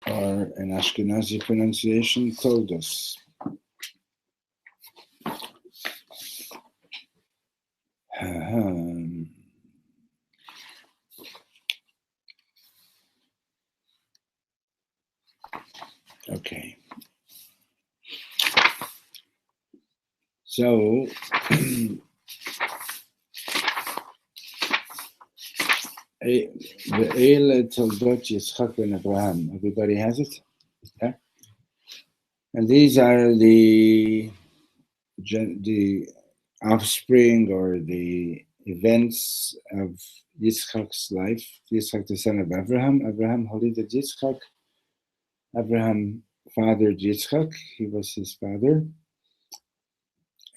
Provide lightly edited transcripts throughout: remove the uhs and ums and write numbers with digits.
or an Ashkenazi pronunciation, Toldos. Okay. So, the Eile Toldot Yitzchak ben Abraham. Everybody has it? Yeah? And these are the offspring or the events of Yitzchak's life. Yitzchak, the son of Abraham. Abraham holided Yitzchak. Abraham fathered Yitzchak. He was his father.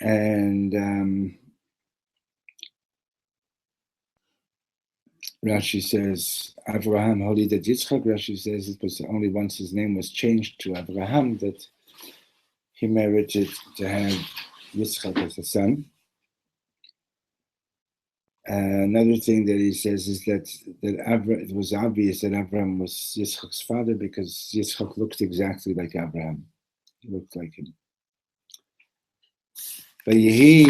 And Rashi says, Abraham holided Yitzchak. Rashi says it was only once his name was changed to Abraham that he merited to have Yitzchak as a son. Another thing that he says is that it was obvious that Abraham was Yitzchak's father because Yitzchak looked exactly like Abraham. He looked like him. ויהי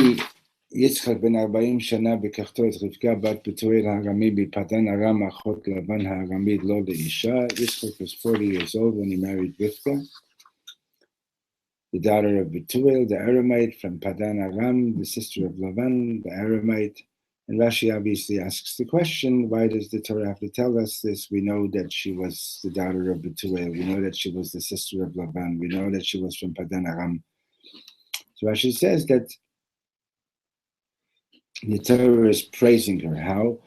יצחק בן 40 שנה בקחתו את רבקה בת בתואל הארמי בפדן ארם אחות לבן הארמי לא לאישה. Yitzchak was 40 years old when he married Rivka, the daughter of Betuel, the Aramite from Padan Aram, the sister of Lavan, the Aramite. And Rashi obviously asks the question, why does the Torah have to tell us this? We know that she was the daughter of Betuel. We know that she was the sister of Lavan. We know that she was from Padan Aram. So Rashi says that the Torah is praising her. How?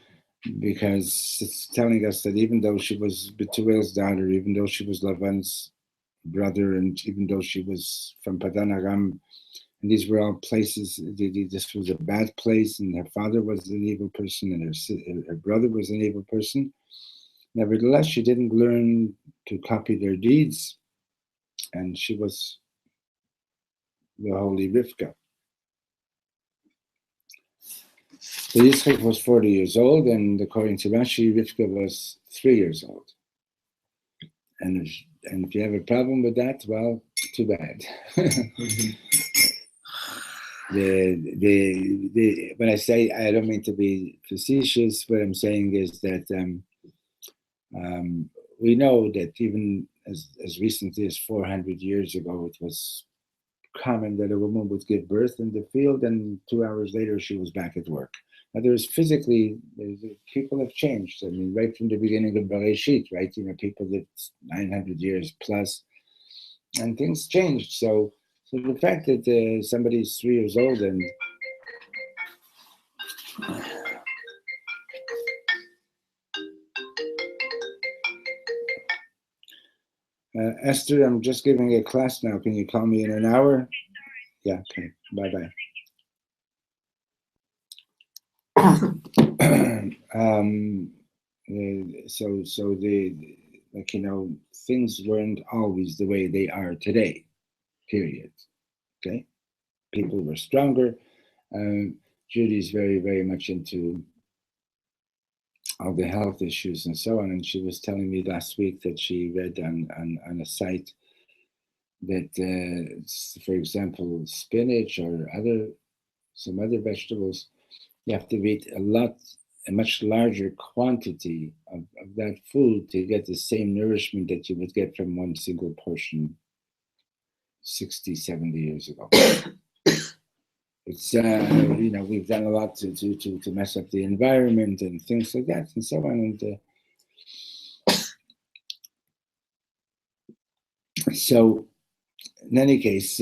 Because it's telling us that even though she was Betuel's daughter, even though she was Lavan's brother, and even though she was from Padan Aram, and these were all places, this was a bad place, and her father was an evil person, and her brother was an evil person. Nevertheless, she didn't learn to copy their deeds, and she was the holy Rivka. So Yitzchak was 40 years old, and according to Rashi, Rivka was 3 years old. And if you have a problem with that, well, too bad. When I say, I don't mean to be facetious, what I'm saying is that we know that even as recently as 400 years ago, it was common that a woman would give birth in the field and 2 hours later she was back at work. Now physically, people have changed. I mean, right from the beginning of Bereshit, right? People lived 900 years plus, and things changed. So the fact that somebody's 3 years old and Esther, I'm just giving a class now. Can you call me in an hour? Yeah, okay. Bye-bye. Things weren't always the way they are today, period. Okay? People were stronger. Judy's very, very much into all the health issues and so on. And she was telling me last week that she read on a site that, for example, spinach or some other vegetables, you have to eat a much larger quantity of that food to get the same nourishment that you would get from one single portion 60, 70 years ago. It's, we've done a lot to mess up the environment and things like that and so on. And so, in any case,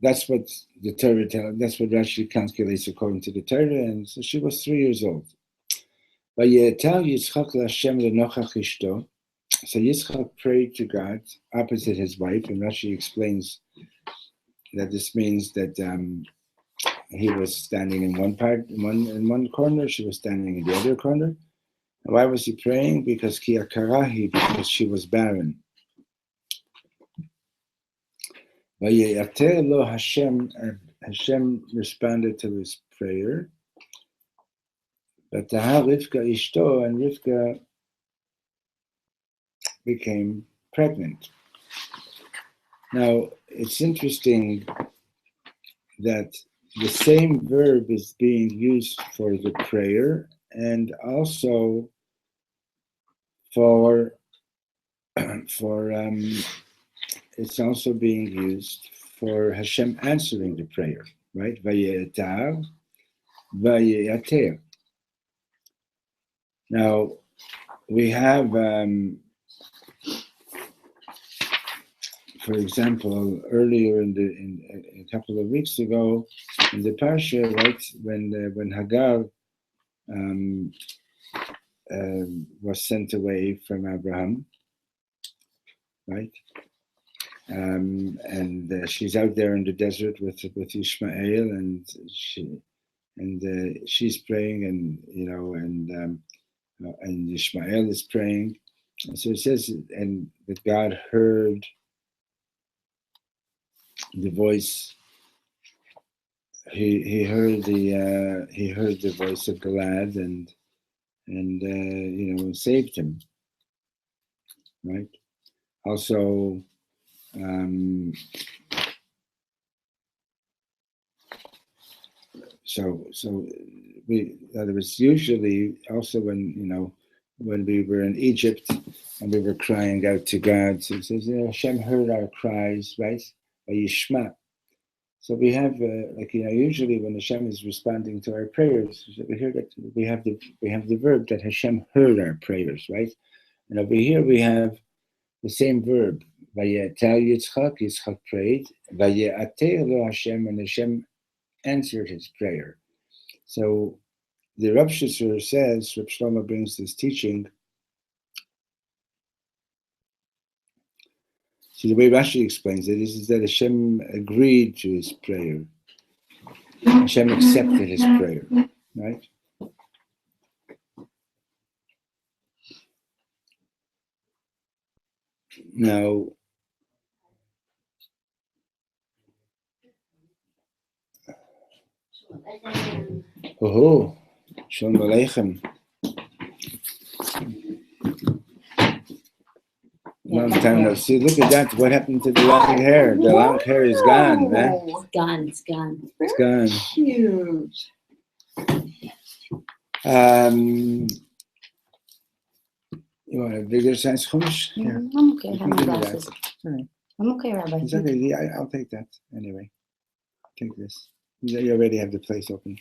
that's what the Torah that's what Rashi calculates according to the Torah, and so she was 3 years old. So Yitzchak prayed to God opposite his wife, and Rashi explains that this means that he was standing in one corner, she was standing in the other corner. And why was he praying? Because she was barren. Hashem responded to his prayer. But Rivka Ishto, and Rivka became pregnant. Now, it's interesting that the same verb is being used for the prayer and also for it's also being used for Hashem answering the prayer, right? Vaye'etav, vaye'ater. Now, we have, for example, earlier in a couple of weeks ago, in the Parsha, right, when Hagar was sent away from Abraham, right, and she's out there in the desert with Ishmael, and she's praying, and and Ishmael is praying, and so it says, and that God heard the voice. He heard the voice of Gad, and saved him, right? Also, so in other words, usually also when we were in Egypt and we were crying out to God, so it says, Hashem heard our cries, right? Yishma. So we have, usually when Hashem is responding to our prayers, we hear that we have the verb that Hashem heard our prayers, right? And over here we have the same verb. Vaye'atel Yitzchak prayed. Vaye'ater lo Hashem, and Hashem answered his prayer. So the Reb Shlomo says, Reb Shlomo brings this teaching. So the way Rashi explains it is that Hashem agreed to his prayer. Hashem accepted his prayer, right? Now, Shalom Aleichem. Long time no see. Look at that. What happened to the long hair? The long hair is gone, man. It's gone. It's gone. Huge. You want a bigger size chumash? Here. I'm okay. I have my Give me glasses. that. All right. I'm okay, Rabbi. It's okay. Yeah, I'll take that anyway. Take this. You already have the place open.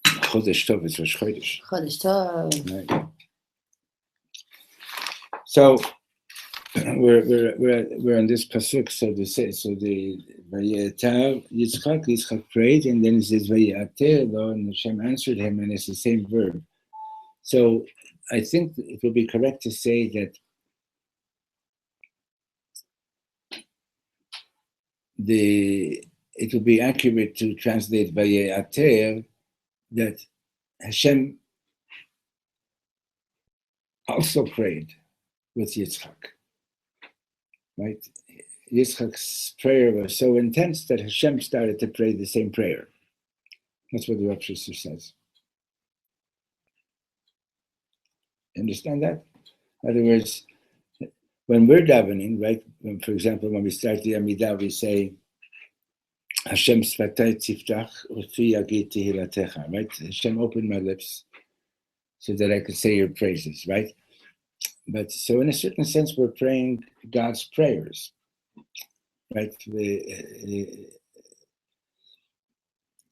Chodesh Tov, it's Rosh Chodesh. Chodesh Tov. Right. So we're on this pasuk, so to say. So the Vaye'etav Yitzchak prayed, and then it says Vaye'ater lo, and Hashem answered him, and it's the same verb. So I think it will be correct to say that it will be accurate to translate Vaye'ater that Hashem also prayed with Yitzchak, right? Yitzchak's prayer was so intense that Hashem started to pray the same prayer. That's what the Reb Shlomo says. Understand that? In other words, when we're davening, right? For example, when we start the Amidah, we say, Hashem sfatay tiftach ufi yagid tehillatcha, right? Hashem, open my lips so that I could say your praises, right? But so in a certain sense, we're praying God's prayers, right?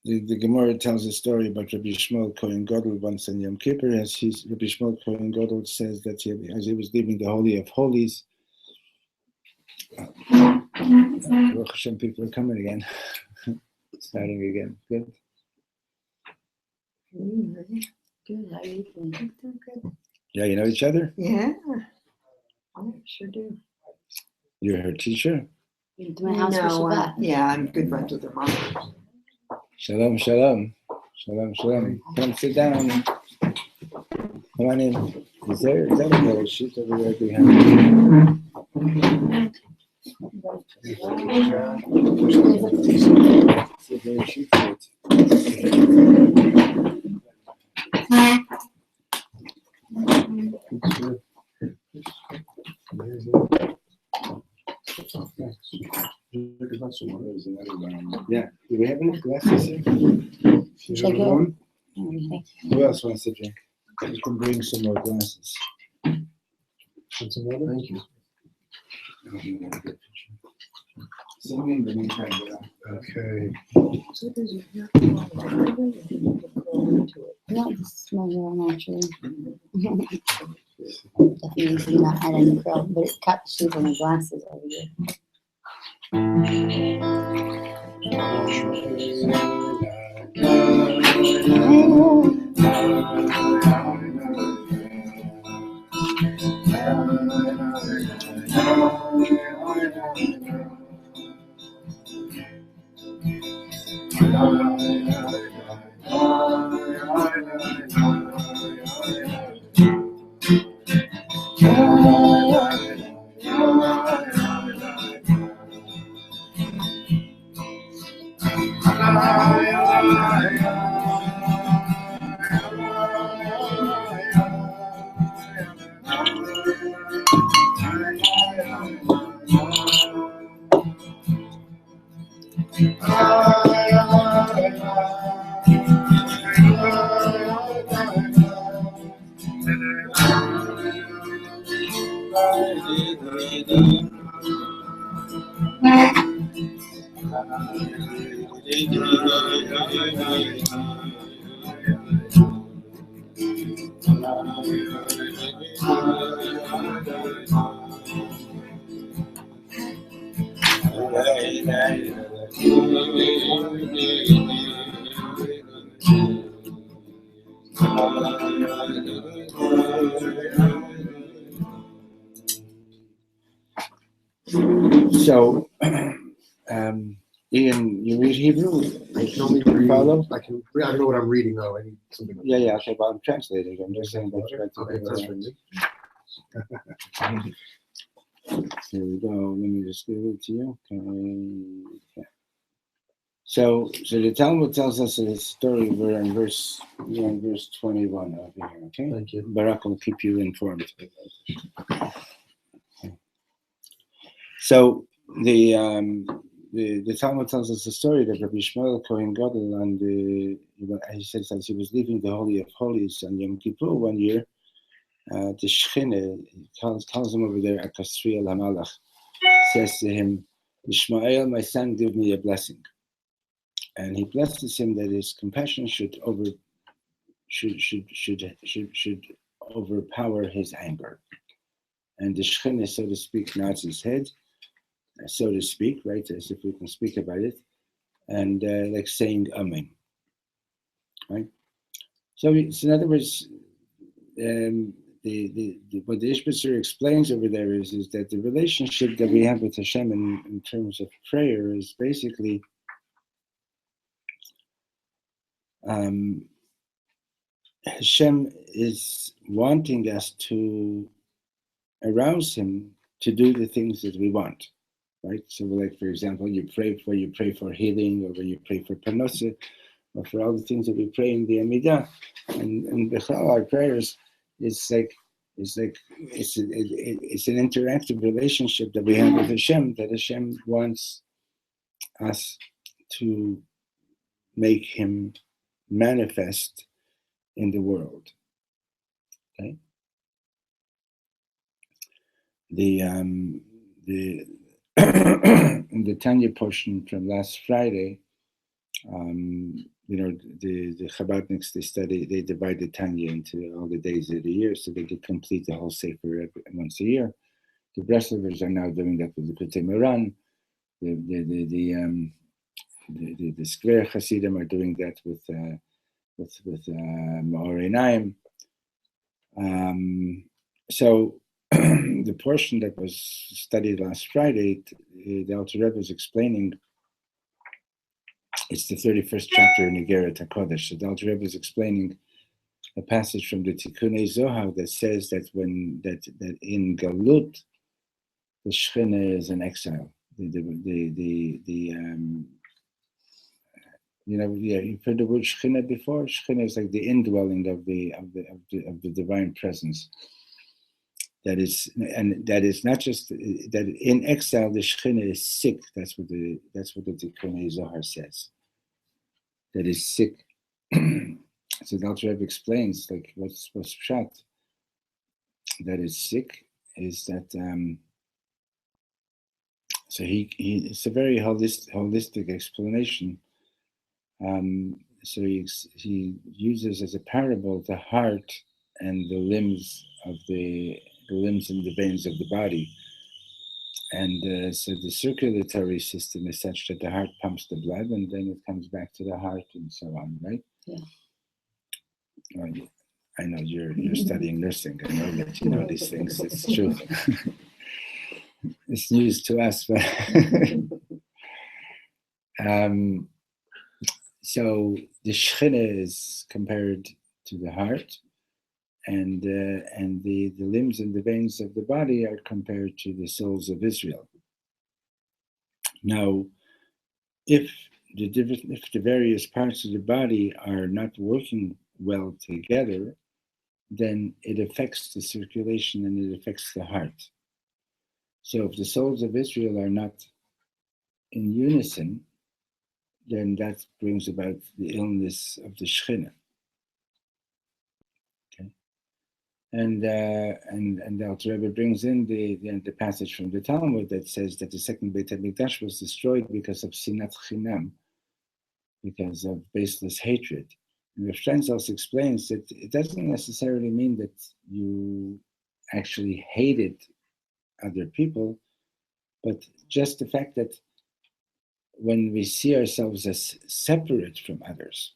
The Gemara tells a story about Rabbi Shlomo Kohen Gadol once on Yom Kippur. Rabbi Shlomo Kohen Gadol says that as he was leaving the Holy of Holies, Baruch Hashem, people are coming again. Starting again. Good. Good. How are you doing? Good. Yeah, you know each other? Yeah. I sure do. You're her teacher? You to my house for Shabbat. Yeah, I'm good friends with her mom. Shalom, shalom. Shalom, shalom. Come sit down. Come on in. Is that a little sheet over there behind? It's a very sheet. good. Amazing. Oh, thanks. Look at that, someone. There's another one. Yeah. Do we have enough glasses here? Check it. One? Okay. Who else wants to drink? You can bring some more glasses. That's another. Thank you. Some in the meantime. Okay. So does your hair fall out of it, or do you need to curl into it? No, this is my hair naturally. Definitely not had any curl, but it cut the shape of my glasses over here. So, Ian, you read Hebrew? I can only read. Follow? I don't know what I'm reading though. I need something. Yeah, okay, but I'm translating. I'm just saying that. Okay, that's for me. Here we go. Let me just give it to you. Okay. So the Talmud tells us a story. We're in verse 21 over here. Okay. Thank you. Barak will keep you informed. So the Talmud tells us a story that Rabbi Shmuel Kohen Gadol, and he says as he was leaving the Holy of Holies on Yom Kippur one year, the Shechina calls him over there, Akasri al Hamalach, says to him, Ishmael, my son, give me a blessing. And he blesses him that his compassion should overpower his anger. And the Shechina, so to speak, nods his head, so to speak, right, as if we can speak about it, and like saying Amen, right? So in other words, what the Ishbitzer explains over there is that the relationship that we have with Hashem in terms of prayer is basically Hashem is wanting us to arouse Him to do the things that we want, right? So, like for example, you pray for healing, or when you pray for parnasa, or for all the things that we pray in the Amidah, and Bechal, our prayers, it's an interactive relationship that we have with Hashem, that Hashem wants us to make Him manifest in the world. Okay. In the Tanya portion from last Friday, the Chabadniks, they divide the Tanya into all the days of the year, so they could complete the whole Sefer once a year. The Breslovers are now doing that with the Kutei Moran. The Square Hasidim are doing that with Ma'orei Naim. So the portion that was studied last Friday, the Alter Rebbe was explaining. It's the 31st chapter in Igeret HaKodesh. So the Alter Rebbe is explaining a passage from the Tikkunei Zohar that says that that in Galut, the Shechina is an exile. You've heard the word Shechina before. Shechina is like the indwelling of the divine presence. That is, and that is not just that in exile the Shekhinah is sick. That's what the Tikkun Zohar says. That is sick. So the Alter Rebbe explains like what's pshat. That is sick is that so he it's a very holistic explanation. So he uses as a parable the heart and the limbs of the limbs and the veins of the body. And so the circulatory system is such that the heart pumps the blood and then it comes back to the heart and so on, right? Yeah. I know you're studying nursing. I know that you know these things. It's true. It's news to us, but so the Shekhinah is compared to the heart, and the limbs and the veins of the body are compared to the souls of Israel. Now, if the various parts of the body are not working well together, then it affects the circulation and it affects the heart. So if the souls of Israel are not in unison, then that brings about the illness of the Shekhinah. Okay, and the Alter Rebbe brings in the passage from the Talmud that says that the second Beit HaMikdash was destroyed because of sinat chinam, because of baseless hatred. And Reb Shlomo explains that it doesn't necessarily mean that you actually hated other people, but just the fact that when we see ourselves as separate from others,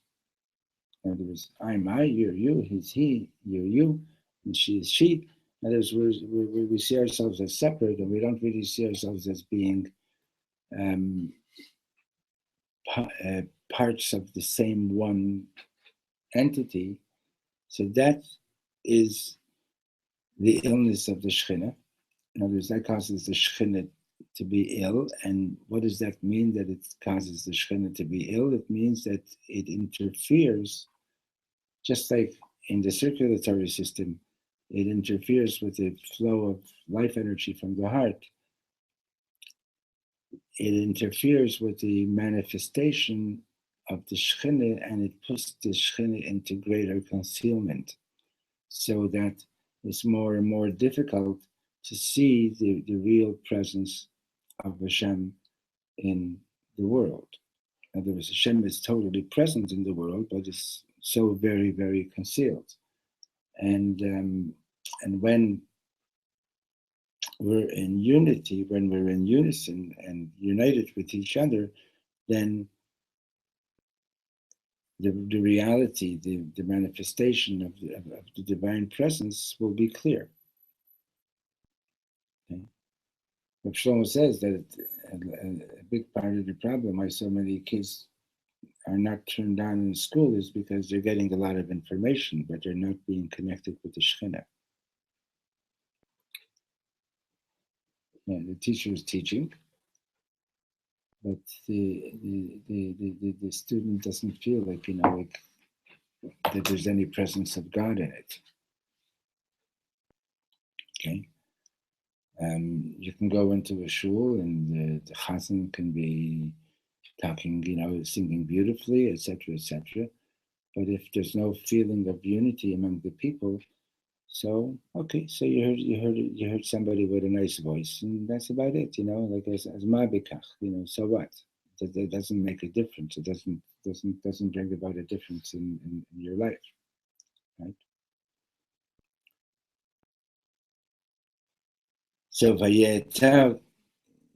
in other words, I'm I, you're you, he's he, you're you, and she is she. In other words, we see ourselves as separate, and we don't really see ourselves as being parts of the same one entity. So that is the illness of the Shekhinah. In other words, that causes the Shekhinah to be ill. And what does that mean, that it causes the Shekhinah to be ill? It means that it interferes, just like in the circulatory system, it interferes with the flow of life energy from the heart. It interferes with the manifestation of the Shekhinah, and it puts the Shekhinah into greater concealment, so that it's more and more difficult to see the real presence of Hashem in the world. In other words, Hashem is totally present in the world, but it's so very, very concealed. And when we're in unity, when we're in unison and united with each other, then the reality, the manifestation of the divine presence will be clear. Okay? Reb Shlomo says that a big part of the problem why so many kids are not turned on in school is because they're getting a lot of information, but they're not being connected with the Shekhinah. Yeah, the teacher is teaching, but the student doesn't feel like, like that there's any presence of God in it. Okay. You can go into a shul and the chazan can be talking, singing beautifully, etc., etc. But if there's no feeling of unity among the people, so okay, so you heard somebody with a nice voice, and that's about it, like as ma'bikach, so what? That doesn't make a difference. It doesn't bring about a difference in your life, right? So Vayetah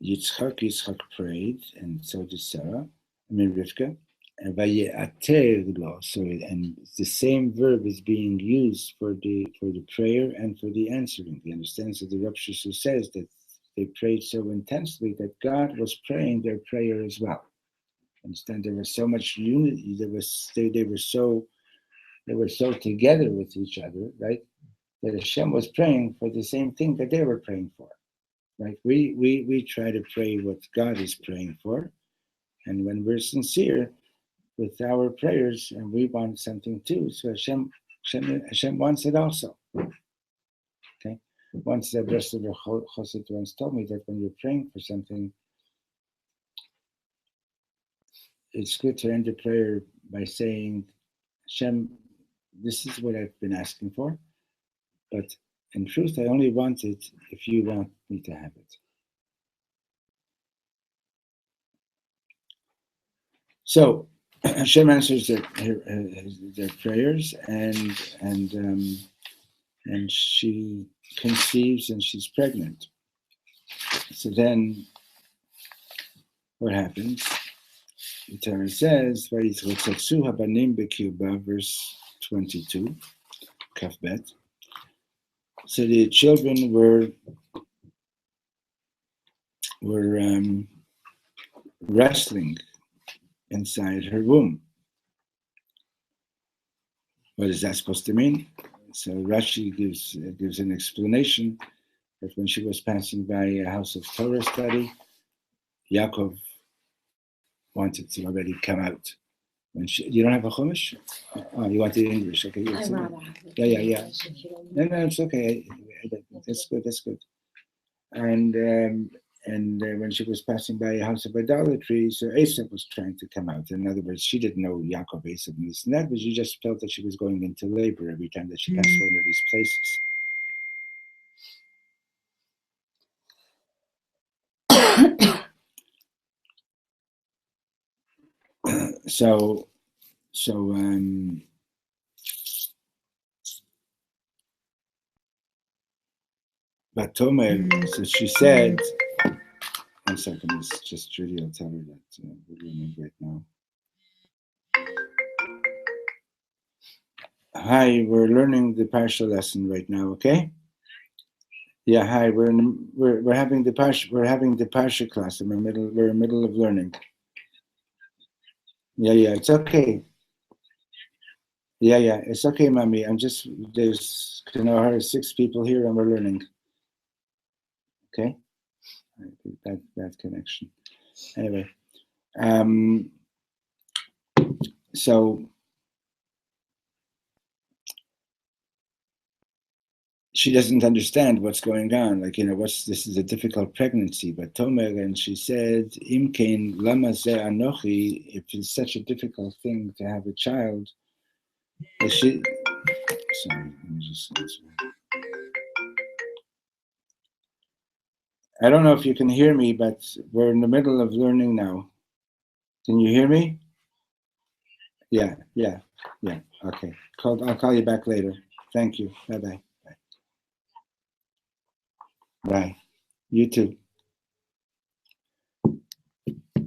Yitzchak prayed, and so did Sarah, Rivka, and Vaye'ater lo. So, and the same verb is being used for the prayer and for the answering. You understand? So the Reb Shlomo says that they prayed so intensely that God was praying their prayer as well. Understand? There was so much unity. They were so together with each other, right? That Hashem was praying for the same thing that they were praying for. Right? We try to pray what God is praying for, and when we're sincere with our prayers and we want something too, so Hashem wants it also. Okay, Once the Breslover Chassid once told me that when you're praying for something, it's good to end the prayer by saying, Hashem, this is what I've been asking for, but in truth, I only want it if you want me to have it. So Hashem answers their prayers, and she conceives and she's pregnant. So then, what happens? The Torah says, verse 22, Kafbet. So the children were wrestling inside her womb. What is that supposed to mean? So Rashi gives an explanation that when she was passing by a house of Torah study, Yaakov wanted to already come out. When you don't have a Chumash? Oh, you want the English? Okay, yes, yeah. No, it's okay. That's good. And when she was passing by a house of idolatry, so Esau was trying to come out. In other words, she didn't know Yaakov, Esau, and this and that, but she just felt that she was going into labor every time that she passed one of these places. But Tomer, so she said, one second, it's just Judy, I'll tell her that we're learning right now. Hi, we're learning the Parsha lesson right now, okay? Yeah, hi, we're having the Parsha class, and we're in the middle of learning. Yeah, it's okay. Yeah, it's okay, mommy. There's 6 people here and we're learning. Okay? That connection. Anyway, so she doesn't understand what's going on. Like, this is a difficult pregnancy. But Tomer, and she said, Imkein lama zeh anochi, if it's such a difficult thing to have a child, sorry, let me just answer. I don't know if you can hear me, but we're in the middle of learning now. Can you hear me? Yeah. Okay. I'll call you back later. Thank you. Bye. Bye. You too.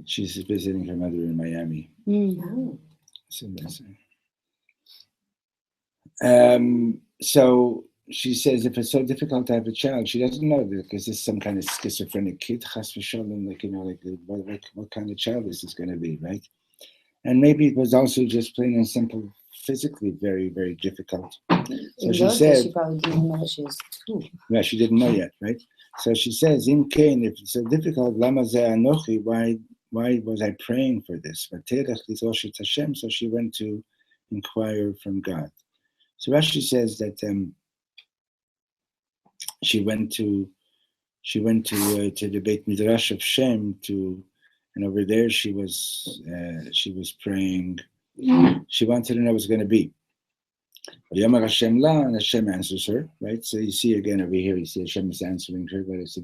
She's visiting her mother in Miami. So she says, if it's so difficult to have a child, she doesn't know that because it's some kind of schizophrenic kid, chas v'shalom, what kind of child is this going to be, right? And maybe it was also just plain and simple, physically very, very difficult. So she said, she probably didn't know she was 2. Yeah, she didn't know yet, right? So she says, Im Kain, if it's so difficult, lama zeh anochi, why was I praying for this? So she went to inquire from God. So Rashi says that she went to the Beit Midrash of Shem and over there she was praying. She wanted to know what it was going to be. Yamar Hashem la, and Hashem answers her, right? So you see again over here, you see Hashem is answering her, but it's a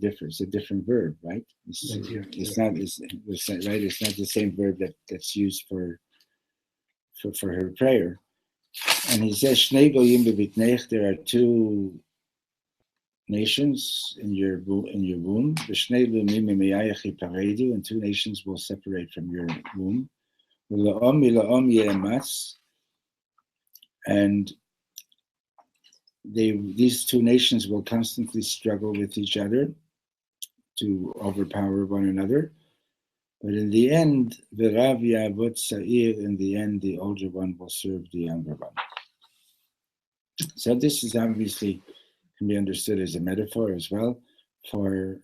different verb, right? It's not the same verb that's used for her prayer. And he says, Shnei goyim b'bitneich, there are 2 nations in your womb. V'shnei lumim mimeyayach yiparedu, and 2 nations will separate from your womb. V'la'om mila'om ye'ematz, and these 2 nations will constantly struggle with each other to overpower one another. But in the end, v'rav ya'avot sa'ir, in the end, the older one will serve the younger one. So this is obviously can be understood as a metaphor as well for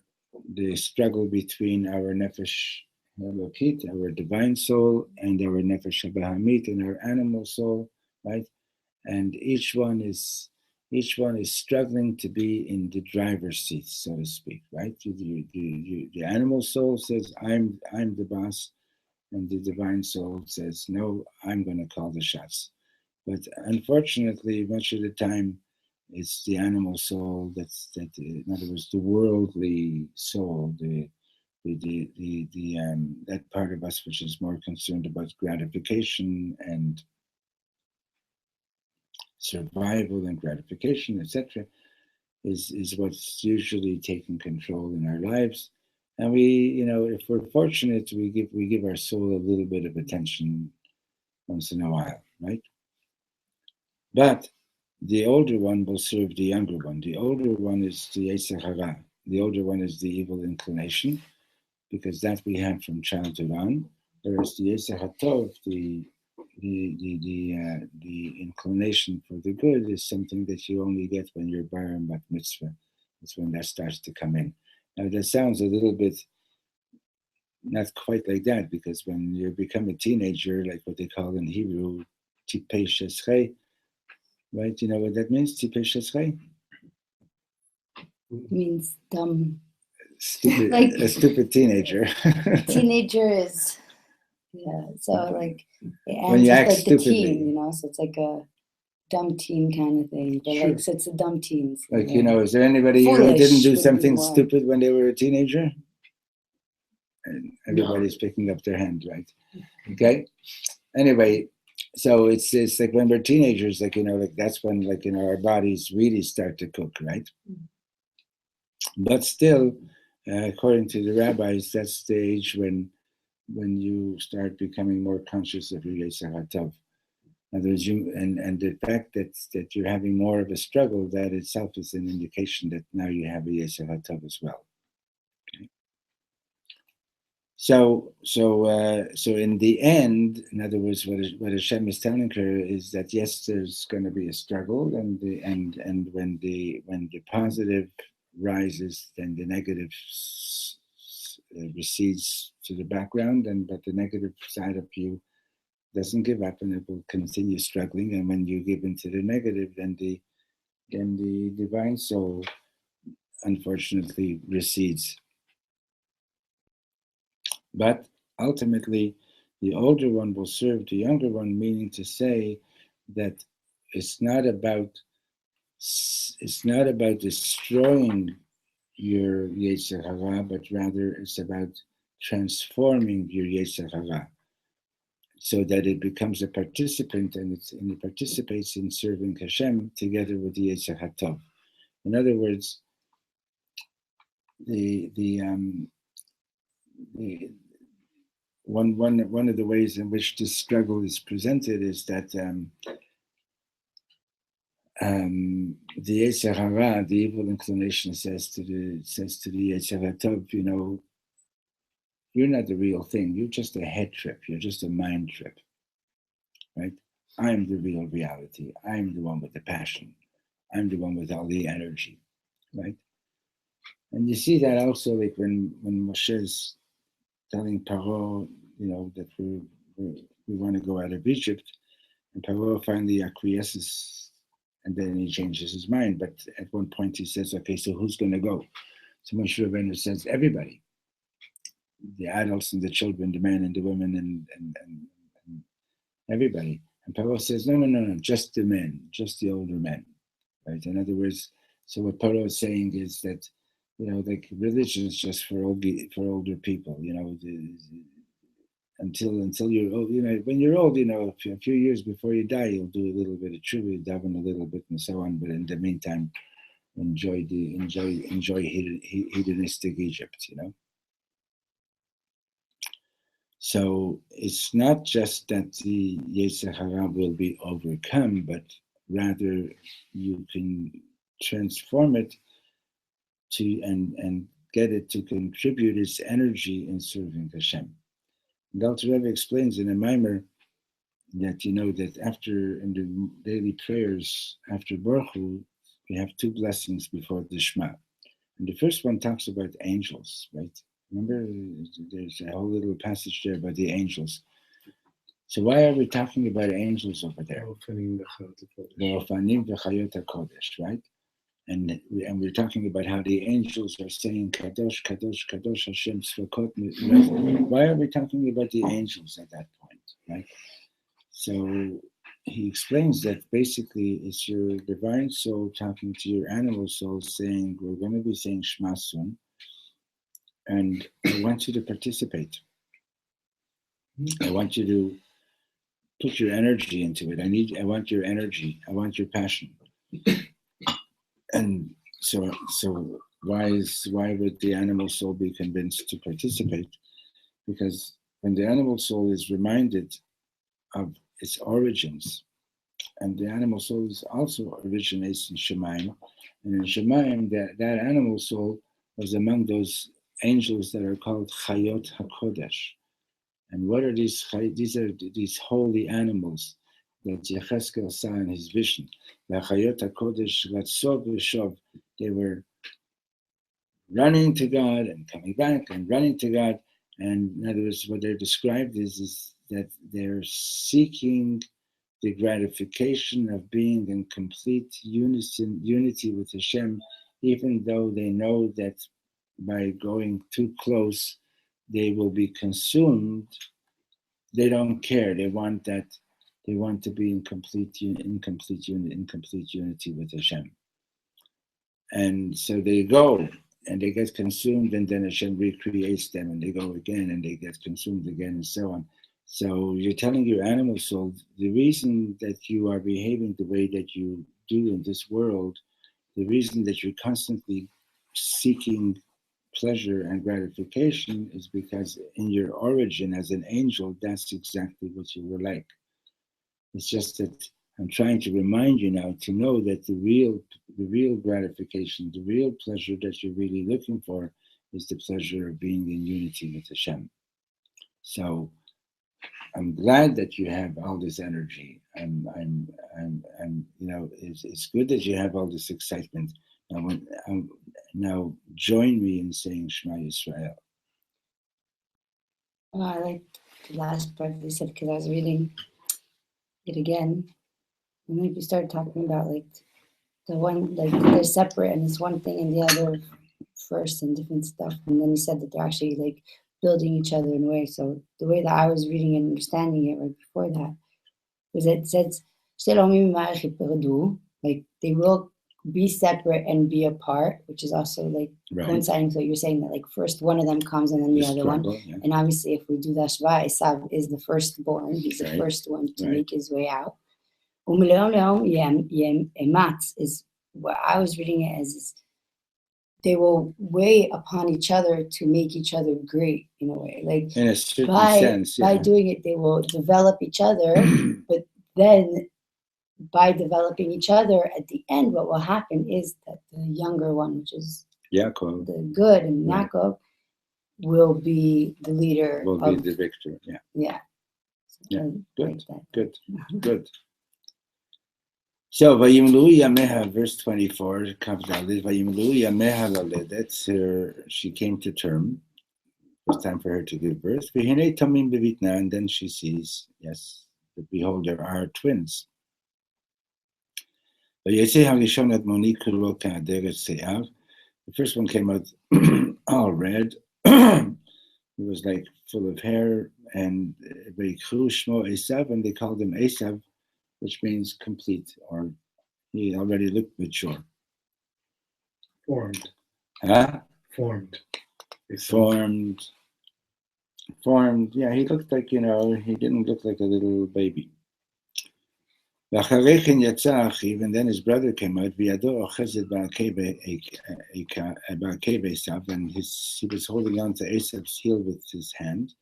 the struggle between our nefesh halokit, our divine soul, and our nefesh habahamit, and our animal soul, right? And each one is Each one is struggling to be in the driver's seat, so to speak, right? The animal soul says, I'm the boss, and the divine soul says, no, I'm going to call the shots. But unfortunately, much of the time, it's the animal soul in other words, the worldly soul, that part of us which is more concerned about gratification and survival and gratification, etc., is what's usually taking control in our lives. And we, if we're fortunate, we give our soul a little bit of attention once in a while, right? But the older one will serve the younger one. The older one is the Yetzer Hara. The older one is the evil inclination, because that we have from childhood on. Whereas the Yetzer HaTov, the inclination for the good, is something that you only get when you're bar and bat mitzvah. That's when that starts to come in. Now that sounds a little bit not quite like that, because when you become a teenager, like what they call in Hebrew, tipei shesrei, right? You know what that means? Tipei shesrei? Means dumb. Stupid, Like- a stupid teenager. Teenager is, yeah. So like it When ends you with act like the stupidly. teen, so it's like a dumb teen kind of thing. But Sure. like, so it's the dumb teens. Like, is there anybody here who Foolish didn't do would be something more. stupid when they were a teenager? And everybody's picking up their hand, right? Okay. Anyway, so it's like when we're teenagers, like, like that's when, like, our bodies really start to cook, right? But still, according to the rabbis, that's the age when you start becoming more conscious of your Yetzer HaTov. In other words, and the fact that you're having more of a struggle, that itself is an indication that now you have a Yetzer HaTov as well. Okay. So in the end, in other words, what Hashem is telling her is that yes, there's going to be a struggle, and when the positive rises, then the negative recedes to the background, but the negative side of you doesn't give up, and it will continue struggling. And when you give into the negative, then the divine soul, unfortunately, recedes. But ultimately, the older one will serve the younger one, meaning to say that it's not about destroying your Yetzer Hara, but rather it's about transforming your Yetzer Hara, so that it becomes a participant, and it participates in serving Hashem together with the Yetzer HaTov. In other words, one of the ways in which this struggle is presented is that the Yetzer Hara, the evil inclination, says to the Yetzer HaTov, you're not the real thing. You're just a head trip. You're just a mind trip, right? I'm the real reality. I'm the one with the passion. I'm the one with all the energy, right? And you see that also, like when Moshe's telling Paro, that we want to go out of Egypt, and Paro finally acquiesces, and then he changes his mind. But at one point he says, okay, so who's going to go? So Moshe Rabbeinu says, everybody, the adults and the children, the men and the women, and everybody. And Paro says, no, just the men, just the older men, right? In other words, so what Paro is saying is that, like religion is just for older people, until you're old, when you're old, a few years before you die, you'll do a little bit of tribute, daven a little bit, and so on. But in the meantime, enjoy hedonistic Egypt, So it's not just that the Yetzer Hara will be overcome, but rather you can transform it to and get it to contribute its energy in serving Hashem. And Alter Rebbe explains in a mimer that that after in the daily prayers after Baruch Hu, we have two blessings before the Shema. And the first one talks about angels, right? Remember, there's a whole little passage there about the angels. So why are we talking about angels over there? Opening the Chayot HaKodesh. L'ofanim v'chayot HaKodesh, right? And we're talking about how the angels are saying Kadosh, Kadosh, Kadosh Hashem Tzvakot. Why are we talking about the angels at that point, right? So he explains that basically it's your divine soul talking to your animal soul saying, we're going to be saying Shema soon, and I want you to participate. I want you to put your energy into it. I want your energy. I want your passion. And so why would the animal soul be convinced to participate? Because when the animal soul is reminded of its origins, and the animal soul is also originates in Shemaim, and in Shemaim, that animal soul was among those angels that are called Chayot HaKodesh. And what are these? These are these holy animals that Yecheskel saw in his vision. The Chayot HaKodesh Ratzov V'Shov, they were running to God and coming back and running to God. And in other words, what they're described is that they're seeking the gratification of being in complete unity with Hashem, even though they know that by going too close, they will be consumed. They don't care. They want that. They want to be in complete unity with Hashem. And so they go and they get consumed, and then Hashem recreates them, and they go again and they get consumed again, and so on. So you're telling your animal soul, the reason that you are behaving the way that you do in this world, the reason that you're constantly seeking pleasure and gratification is because in your origin as an angel, that's exactly what you were like. It's just that I'm trying to remind you now to know that the real gratification, the real pleasure that you're really looking for is the pleasure of being in unity with Hashem. So I'm glad that you have all this energy. I'm it's good that you have all this excitement. Now join me in saying Shema Yisrael. Oh, I like the last part they said because I was reading it again. And like we started talking about like the one, like they're separate and it's one thing and the other first and different stuff. And then he said that they're actually like building each other in a way. So the way that I was reading and understanding it right before that was it says, like they will be separate and be apart, which is also like coinciding with what you're saying that like first one of them comes and then the other one. Yeah. And obviously if we do the Ashva, Esav is the firstborn. He's the first one to make his way out. Is what I was reading it as is they will weigh upon each other to make each other great in a way. Like in a certain sense, by doing it, they will develop each other, but then by developing each other, at the end, what will happen is that the younger one, which is Yaakov, the good, and Yaakov, will be the leader. Will be the victor. Yeah. Yeah. So yeah. Good. Like Good. So, Vayimlu Yameha, verse 24, Kav Dalet, Vayimlu Yameha Laledet, she came to term. It was time for her to give birth. V'hinei Tamim Bevitna, and then she sees, yes, behold, there are twins. The first one came out all red. It was like full of hair, and and they called him Esav, which means complete, or he already looked mature. Formed. Huh? Formed. Formed. Yeah, he looked like, he didn't look like a little baby. Even then his brother came out, and he was holding on to Esav's heel with his hand.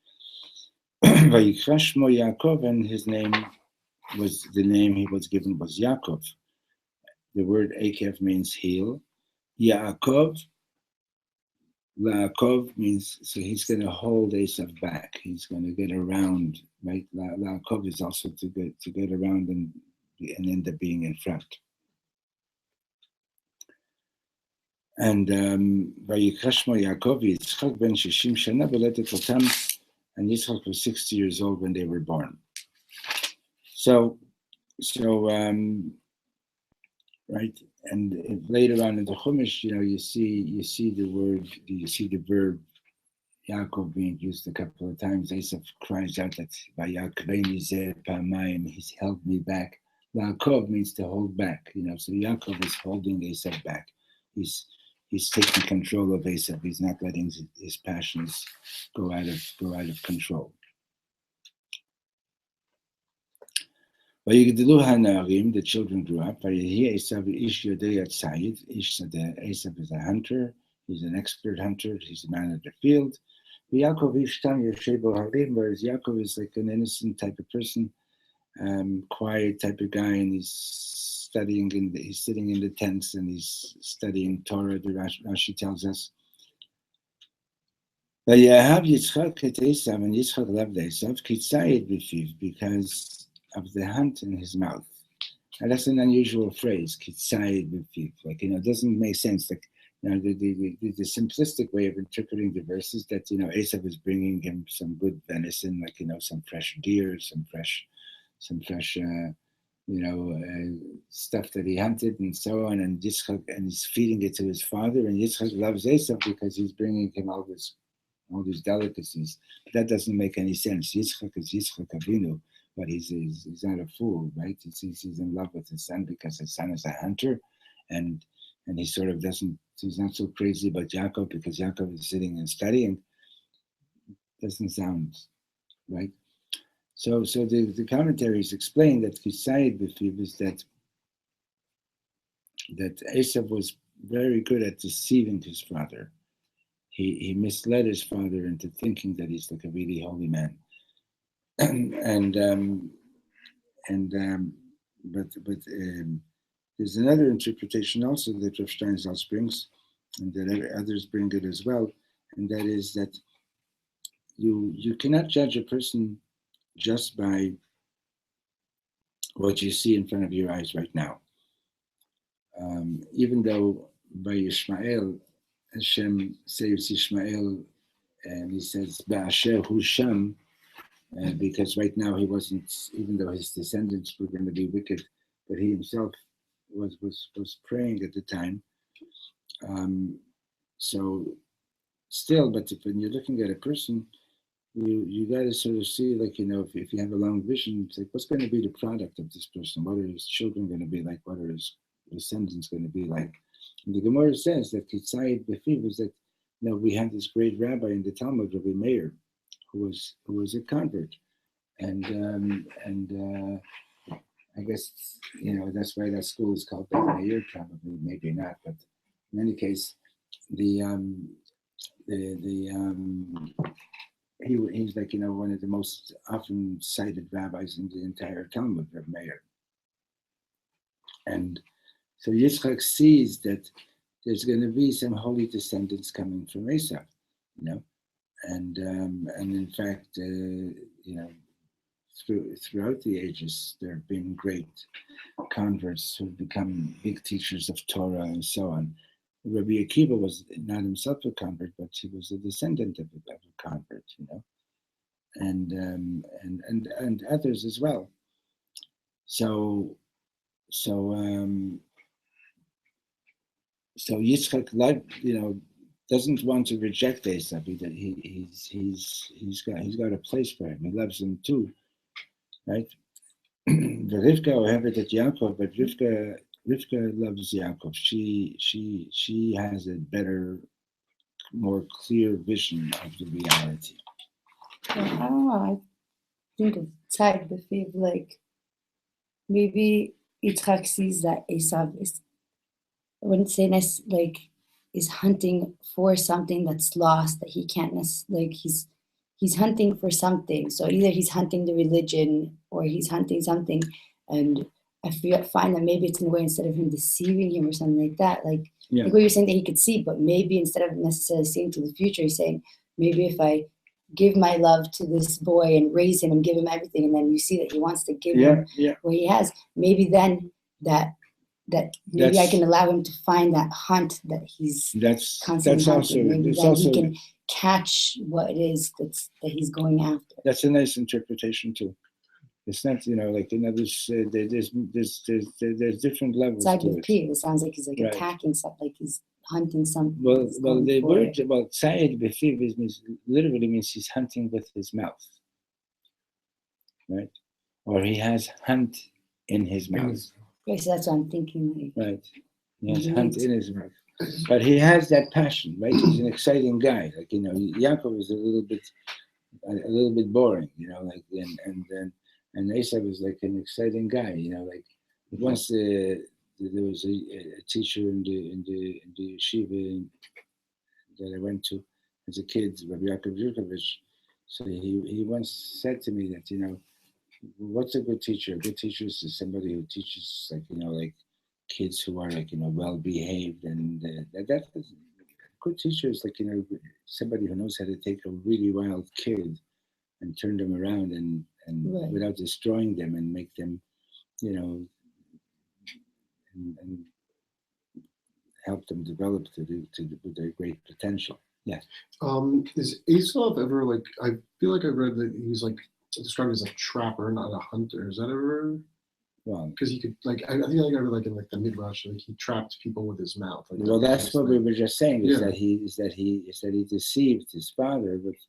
Yaakov, and his name was, the name he was given was Yaakov. The word Akev means heel. Yaakov means, so he's going to hold Esav back. He's going to get around, right? Yaakov is also to get around and end up being in front. And Vayikashmo Yaakov Yitzchak ben 60 shana beletet otam, and Yitzchak was 60 years old when they were born. So right, and if later on in the Chumash, you see the verb Yaakov being used a couple of times. Esav cries out that Vayakveni zeh pamayim, he's held me back. Yaakov means to hold back, so Yaakov is holding Esav back. He's taking control of Esav. He's not letting his passions go out of control. The children grew up. Esav is a hunter. He's an expert hunter. He's a man of the field. Whereas Yaakov is like an innocent type of person, quiet type of guy, and he's sitting in the tents and he's studying Torah. The Rashi tells us. But Yitzchak et Esav, and Yitzchak loved Esav, kitzayid b'fiv, because of the hunt in his mouth. And that's an unusual phrase, kitzayid b'fiv. Like, it doesn't make sense. Like, the simplistic way of interpreting the verse is that, Esav is bringing him some good venison, like, some fresh deer, some fresh stuff that he hunted and so on, and Yitzchak, and he's feeding it to his father, and Yitzchak loves Esav because he's bringing him all these delicacies. But that doesn't make any sense. Yitzchak is Yitzchak Avinu, but he's not a fool, right? He's in love with his son because his son is a hunter, and he sort of he's not so crazy about Yaakov because Yaakov is sitting and studying. Doesn't sound right. So the commentaries explain that Kisayid B'fiv is that Esav was very good at deceiving his father. He misled his father into thinking that he's like a really holy man, but there's another interpretation also that Rav Steinsaltz brings, and that others bring it as well, and that is that you cannot judge a person just by what you see in front of your eyes right now. Even though by Yishmael, Hashem saves Yishmael, and he says, Ba'asher hu sham, because right now he wasn't, even though his descendants were going to be wicked, but he himself was praying at the time. So still, but when you're looking at a person, you got to sort of see, like, if you have a long vision, it's like, what's going to be the product of this person? What are his children going to be like? What are his descendants going to be like? And the Gemara says that Kitzayid B'fiv is that, we had this great rabbi in the Talmud, Rabbi Meir, who was a convert, and I guess that's why that school is called Rabbi Meir, probably, maybe not, but in any case, he's like one of the most often cited rabbis in the entire Talmud, Reb Meir. And so Yitzchak sees that there's going to be some holy descendants coming from Esav, and in fact, throughout the ages, there have been great converts who've become big teachers of Torah and so on. Rabbi Akiva was not himself a convert, but he was a descendant of a convert, and others as well. So Yitzchak, doesn't want to reject Esav. He's got a place for him. He loves him too, right? The Rivka, however, that Yaakov, but Rivka loves Yaakov. She has a better, more clear vision of the reality. I don't know. I think of Tzad B'fiv, like maybe Yitzchak sees that Esav is, I wouldn't say like is hunting for something that's lost that he can't like he's hunting for something. So either he's hunting the religion or he's hunting something, and I find that maybe it's in a way, instead of him deceiving him or something like that, like what you're saying that he could see, but maybe instead of necessarily seeing to the future, he's saying maybe if I give my love to this boy and raise him and give him everything, and then you see that he wants to give him what he has, maybe then that maybe I can allow him to find that hunt that he's constantly hunting. Maybe then he can catch what it is that he's going after. That's a nice interpretation too. It's not, like, there's different levels Side to with it. P, it sounds like he's like Right. attacking something, like he's hunting something. Well, he's well, going the for word, it. Tzayid B'fiv literally means he's hunting with his mouth, right? Or he has hunt in his mouth, Right, so that's what I'm thinking. Like, right? He has Mhm. hunt in his mouth. But he has that passion, right? He's an exciting guy. Like, Yaakov is a little bit boring, like, and Esav was like an exciting guy, like, once there was a teacher in the yeshiva that I went to as a kid, Rabbi Yaakov Yurkovich. So he once said to me that, what's a good teacher? A good teacher is somebody who teaches, like, like kids who are, like, well behaved, and that a good teacher is, like, somebody who knows how to take a really wild kid and turn them around and Right. without destroying them, and make them, and help them develop to their great potential. Yeah. Is Aesop ever like? I feel like I read that he's like described as a trapper, not a hunter. Is that ever? Well, Because he could like I feel like I read like in like the Midrash, like he trapped people with his mouth. Like well, that's what we were just saying. Is Yeah. that he deceived his father with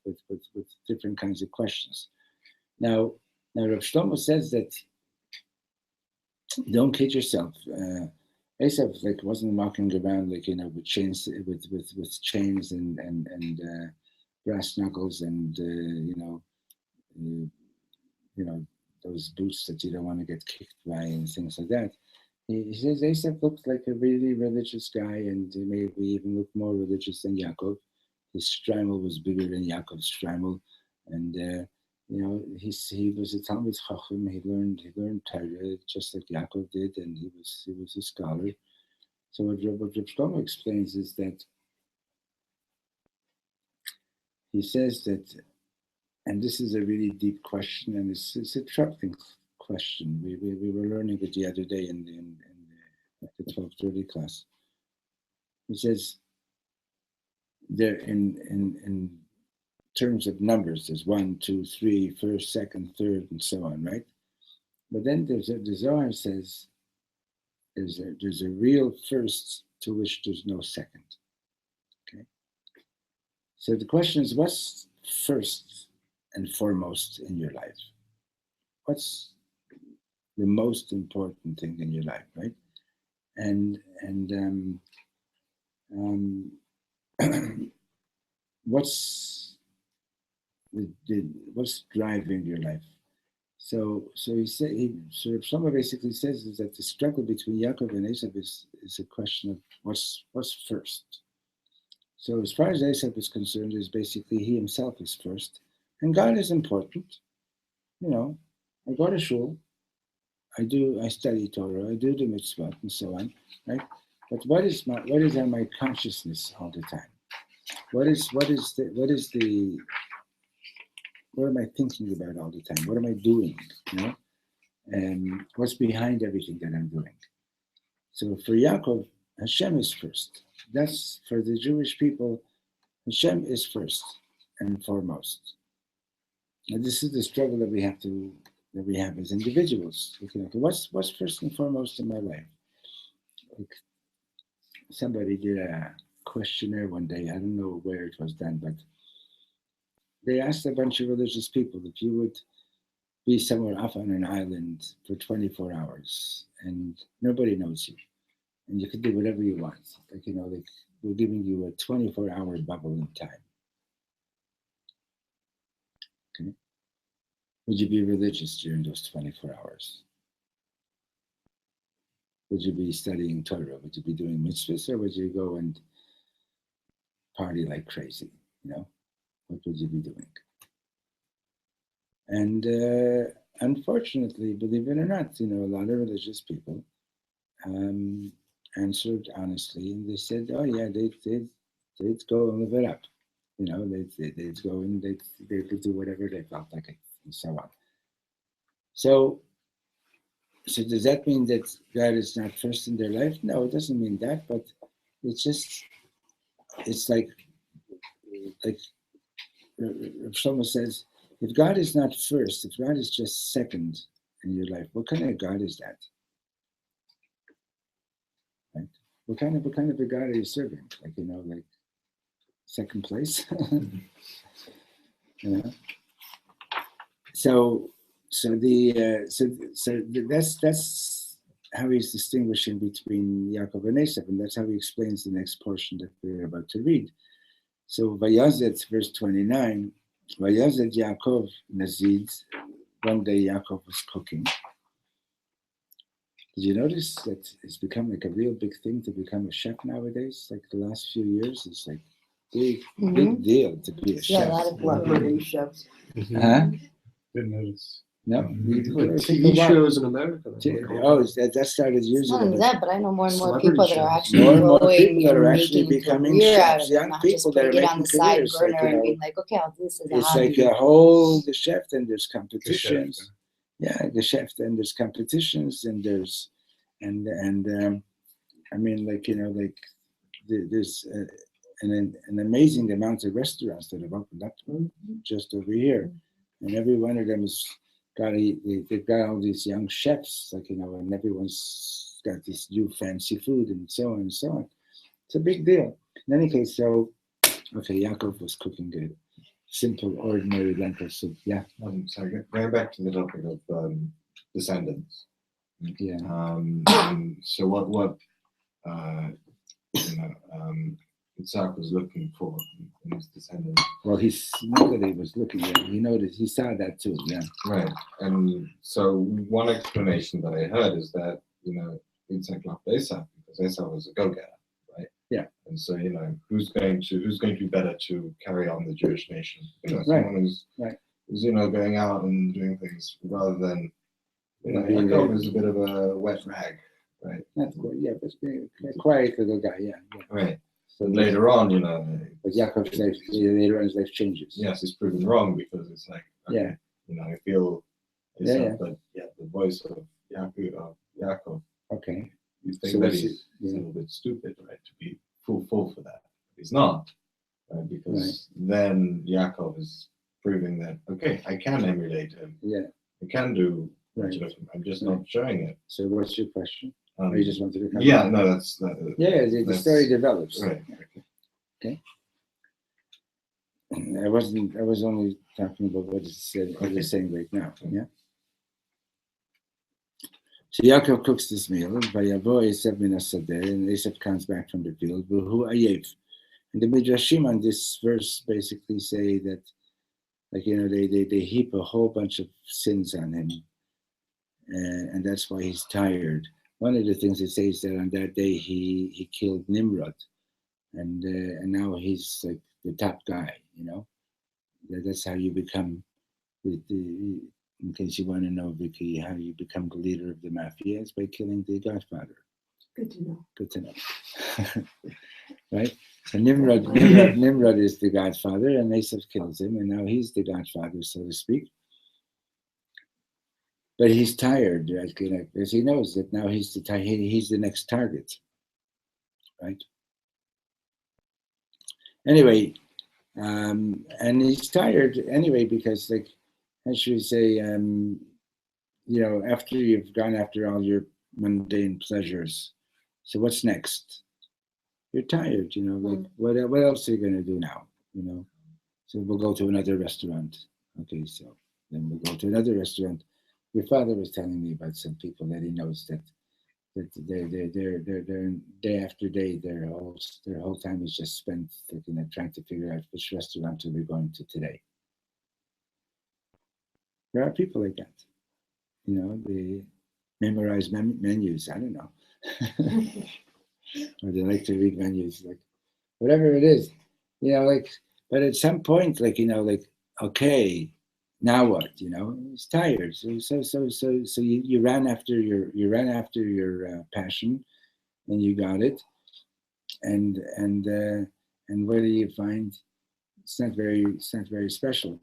different kinds of questions. Now Reb Shlomo says that don't kid yourself. Asaph, like, wasn't walking around, like, with chains, with chains and brass knuckles, and those boots that you don't want to get kicked by and things like that. He says Asaph looked like a really religious guy, and maybe even looked more religious than Yaakov. His shtreimel was bigger than Yaakov's shtreimel, and he was a Talmid Chacham. He learned Torah just like Yaakov did, and he was a scholar. So what Reb Shlomo explains is that he says that, and this is a really deep question, and it's a troubling question. We were learning it the other day in the 12:30 class. He says there in terms of numbers, there's 1, 2, 3, first, second, third, and so on, right? But then the Zohar says there's a real first to which there's no second. Okay. So the question is, what's first and foremost in your life? What's the most important thing in your life, right? And what's what's driving your life? So Reb Shlomo basically says is that the struggle between Yaakov and Esav is a question of what's first. So as far as Esav is concerned, is basically he himself is first, and God is important. I go to shul, I study Torah, I do the mitzvot, and so on, right? But what is on my consciousness all the time? What am I thinking about all the time? What am I doing? And what's behind everything that I'm doing? So for Yaakov, Hashem is first. That's for the Jewish people. Hashem is first and foremost. And this is the struggle that we have as individuals. What's first and foremost in my life? Like, somebody did a questionnaire one day. I don't know where it was done, but they asked a bunch of religious people if you would be somewhere off on an island for 24 hours and nobody knows you, and you could do whatever you want. Like we're giving you a 24-hour bubble in time. Okay. Would you be religious during those 24 hours? Would you be studying Torah? Would you be doing mitzvahs, or would you go and party like crazy? What would you be doing? And unfortunately, believe it or not, a lot of religious people answered honestly, and they said, "Oh yeah, they'd go and live it up. They'd go and they could do whatever they felt like it, and so on." So does that mean that God is not first in their life? No, it doesn't mean that, but it's like Reb Shlomo says, If God is not first, if God is just second in your life, what kind of God is that? Right? What kind of a God are you serving? Like, like second place? you know? So that's how he's distinguishing between Yaakov and Esav, and that's how he explains the next portion that we're about to read. So Vayazet, verse 29, Vayazet Yaakov Nazid. One day Yaakov was cooking. Did you notice that it's become like a real big thing to become a chef nowadays? Like the last few years, it's like big deal to be a chef. A lot of Celebrity chefs. Huh? Didn't notice. No, TV shows in America. That started years Not ago. only that, but I know more and more Celebrity people that are chefs. actually More and more growing people that are and actually making a becoming career out chefs, of it, young not people just that are putting it on making the side careers, burner like, and being like, okay, this is a It's hobby. like a whole geschäft, and there's competitions. Yeah, geschäft, and there's competitions, and there's I mean, there's an amazing amount of restaurants that have opened up just over here, and every one of them is they've got all these young chefs, and everyone's got this new fancy food and so on and so on. It's a big deal. In any case, so okay, Yaakov was cooking good, simple, ordinary lentil soup. Yeah. So going back to the topic of descendants. Yeah. So what Isaac was looking for in his descendants. Well, he's not that he was looking at it. He noticed, he saw that too. Yeah. Right. And so one explanation that I heard is that Isaac loved Esau because Esau was a go-getter, right? Yeah. And so who's going to be better to carry on the Jewish nation? Right. Someone who's Right. who's going out and doing things rather than Being Yaakov is a bit of a wet rag, right? Not quite, yeah, but being a quiet little guy. Yeah. Right. So Later on, but Yaakov's life, later on his life changes. yes, it's proven wrong because it's like, okay, I feel, but the voice of Yaakov, Okay. you think So that what's he's it- a little bit stupid, right, to be full for that. He's not, right? Because then Yaakov is proving that, okay, I can emulate him. Yeah. I can do Right. much of him. I'm just not showing it. So what's your question? Or you just wanted to come? Yeah, no, that's Yeah, the story develops. right. Okay. I was only talking about what it's saying right now. Yeah. So Yaakov cooks this meal, and Vayavo Esav min hasadeh, and Esav comes back from the field, V'hu ayev. And the Midrashim on this verse basically say that, they heap a whole bunch of sins on him, and that's why he's tired. One of the things it says that on that day he killed Nimrod, and now he's like the top guy. That's how you become. In case you want to know, Vicky, how you become the leader of the mafia is by killing the godfather. Good to know. Good to know. Right? So Nimrod is the godfather, and Esav kills him, and now he's the godfather, so to speak. But he's tired, right? Because he knows that now he's the next target, right? Anyway, and he's tired anyway because, I should say, after you've gone after all your mundane pleasures, so what's next? You're tired, what else are you going to do now? So we'll go to another restaurant. Okay, so then we'll go to another restaurant. Your father was telling me about some people that he knows that they're day after day, their whole time is just spent trying to figure out which restaurant are we going to today. There are people like that. They memorize menus. I don't know. Or they like to read menus, whatever it is, but at some point, okay, now what? He's tired. So you ran after your passion, and you got it, and what do you find? It's not very special.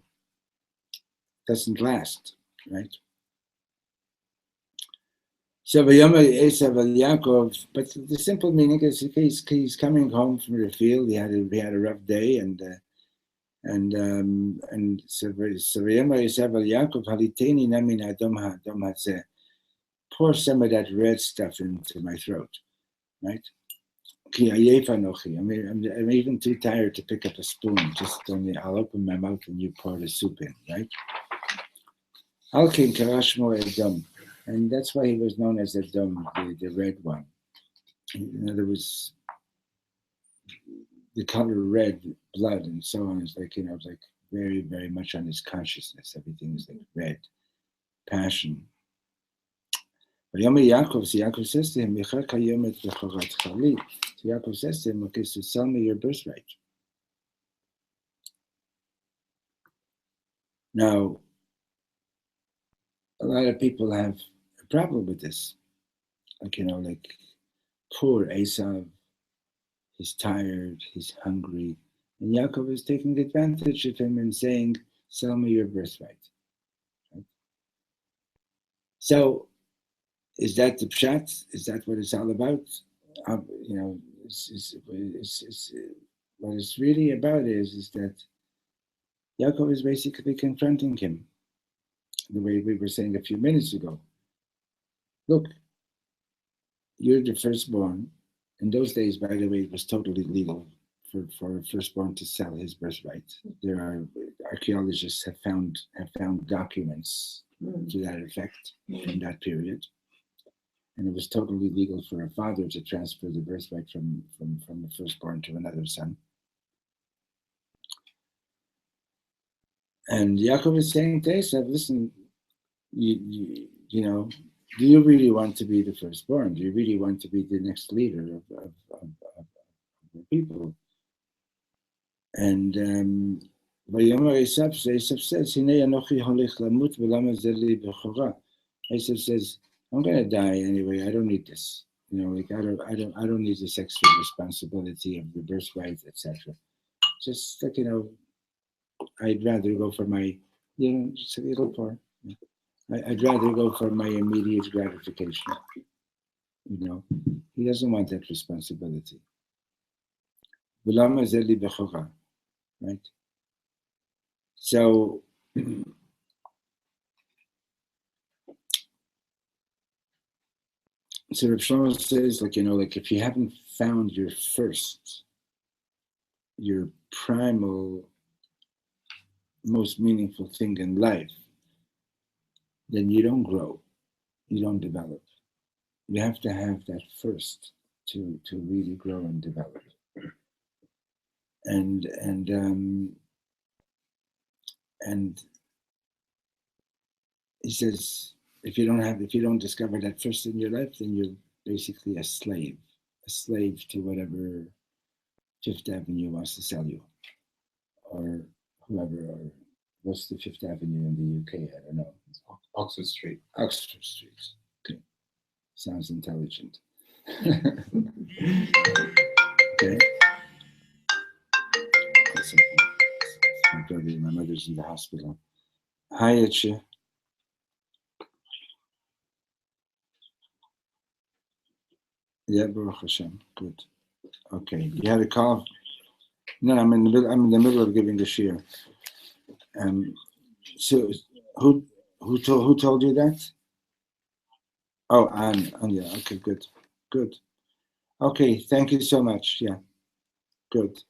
Doesn't last, right? So Esav al Yaakov, but the simple meaning is he's coming home from the field. He had a rough day, and And so Yaakov haliteni nami adom ha'adom hazeh. Pour some of that red stuff into my throat, right? Ki ayef anochi. I'm even too tired to pick up a spoon. Just only I'll open my mouth and you pour the soup in, right? Alkin karashmo Edom, and that's why he was known as Edom, the red one. In other words, the color red, blood, and so on is like, like very, very much on his consciousness. Everything is like red, passion. But Yaakov, so Yaakov says to him, so Yaakov says to him, okay, so sell me your birthright. Now, a lot of people have a problem with this. Like, like poor Esav, he's tired, he's hungry. And Yaakov is taking advantage of him and saying, sell me your birthright. Right? So, is that the pshat? Is that what it's all about? What it's really about is that Yaakov is basically confronting him, the way we were saying a few minutes ago. Look, you're the firstborn. In those days, by the way, it was totally legal for a firstborn to sell his birthright. There are archaeologists have found documents to that effect from that period. And it was totally legal for a father to transfer the birthright from the firstborn to another son. And Yaakov is saying to Esav, listen, you know, do you really want to be the firstborn? Do you really want to be the next leader of the people? And Esav says, Esav says, I'm going to die anyway. I don't need this. I don't need this extra responsibility of the birthright, etc. Just like, I'd rather go for my, just a little part. I'd rather go for my immediate gratification. He doesn't want that responsibility. Right? So, so Reb Shlomo says, like if you haven't found your primal, most meaningful thing in life, then you don't grow, you don't develop. You have to have that first to really grow and develop. And he says, if you don't discover that first in your life, then you're basically a slave to whatever Fifth Avenue wants to sell you, or whoever, or what's the Fifth Avenue in the UK? I don't know. Oxford Street. Oxford Street. Okay. Sounds intelligent. Okay. My mother's in the hospital. Hi, Etche. Yeah, Baruch Hashem. Good. Okay. You had a call? No, I'm in the middle of giving the shir. So who told you that? Oh, Anya. Okay, good. Okay, thank you so much. Yeah, good.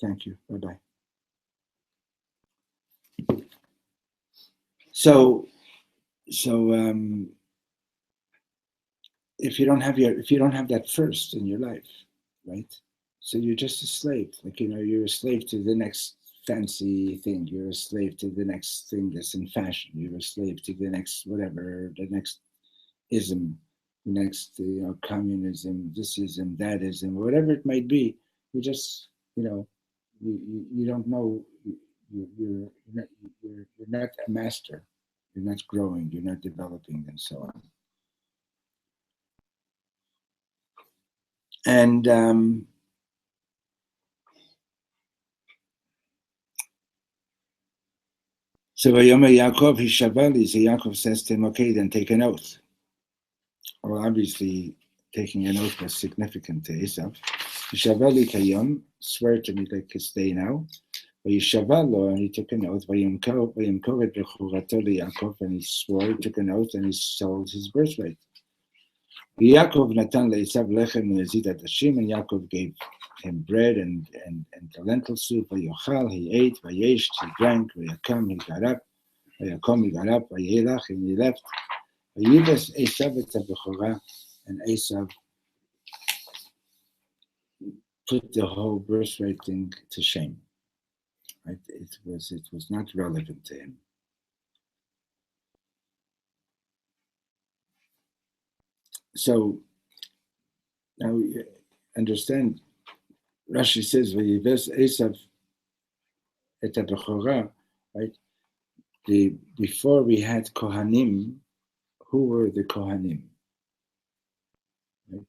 Thank you. Bye-bye. So if you don't have that first in your life, right? So you're just a slave. You're a slave to the next fancy thing. You're a slave to the next thing that's in fashion. You're a slave to the next whatever, the next ism, the next communism, this ism, that ism, whatever it might be. You just you don't know. You're not a master. You're not growing. You're not developing, and so on. And so Yaakov Hishavali, so Yaakov says to him, okay, then take an oath. Well, obviously, taking an oath was significant to Esav. Hishavali Kayom, swear to me like this day now. Vayishavalo, and he took an oath. Vayimkor et bechurato leYaakov, and he swore, he took an oath, and he sold his birthright. Yaakov natan leEsav lechem u'nezid adashim, and Yaakov gave him bread and the lentil soup. Vayochal, he ate. Vayesh, he drank. Vayakam, he got up. Vayakom, he got up. Vayelach, and he left. Vayivas Esav et habechorah, and Esav put the whole birthright thing to shame. Right? It was not relevant to him. So now you understand. Rashi says, "Vayives Esav et habechorah." Right? Before we had Kohanim, who were the Kohanim? Right?